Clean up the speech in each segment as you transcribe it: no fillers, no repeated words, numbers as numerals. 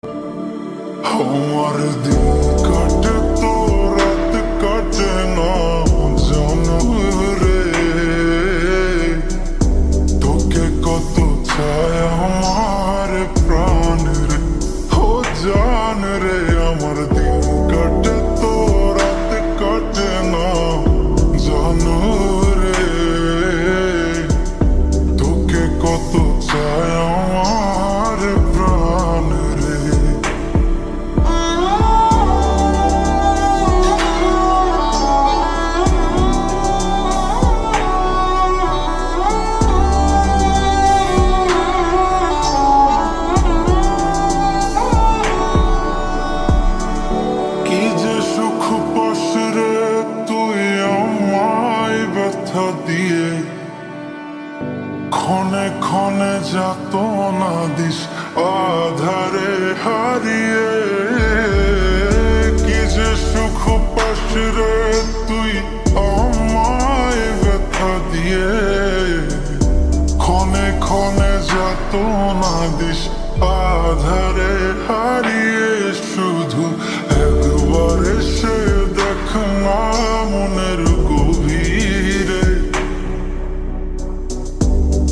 আমার দিন কাটে তো রাত কাটে না জানো রে, তোকে কত চায় আমার প্রাণ রে, ও জান রে। আমার দিন কাটে তো রাত কাটে না জানো রে, তোকে কত চায় আমার প্রাণ রে। কি যে সুখ পাস রে তুই আমায় ব্যথা দিয়ে, ক্ষণে ক্ষণে যাতনা দিস আধারে হারিয়ে। কি যে সুখ পাস রে তুই আমায় ব্যথা দিয়ে, ক্ষণে ক্ষণে যাতনা দিস আধারে হারিয়ে। শুধু একবার এসে দেখ না মনের গভীরে,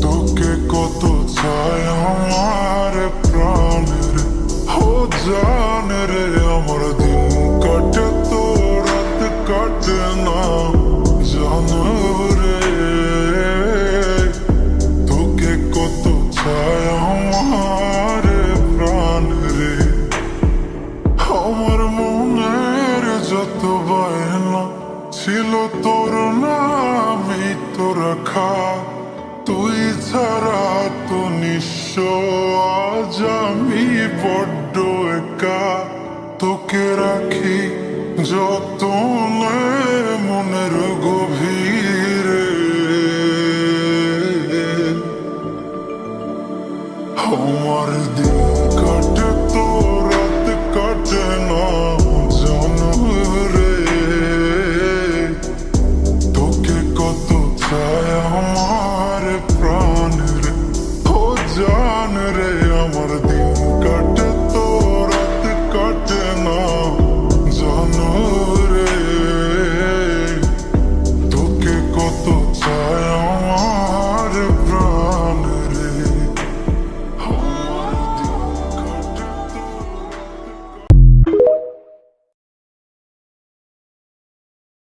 তোকে কত চায় আমার প্রাণের, ও জান রে। আমার দিন কাটে তো রাত কাটে না জানো রে, তোকে কত চায় আমার প্রাণ রে। আমার মনের যত বায়না ছিল তোর নামই তো রাখা, তুই ছাড়া তো নিঃস্ব আজ আমি বড্ড একা। তোকে রাখি যতনে মনের গভীরে, আমার দিন কাটে তো রাত কাটে না জানো রে, তোকে কত চায় আমার প্রাণ রে, ও জান রে। আমার দিন কাটে তো রাত কাটে না জানো রে, তোকে কত চায়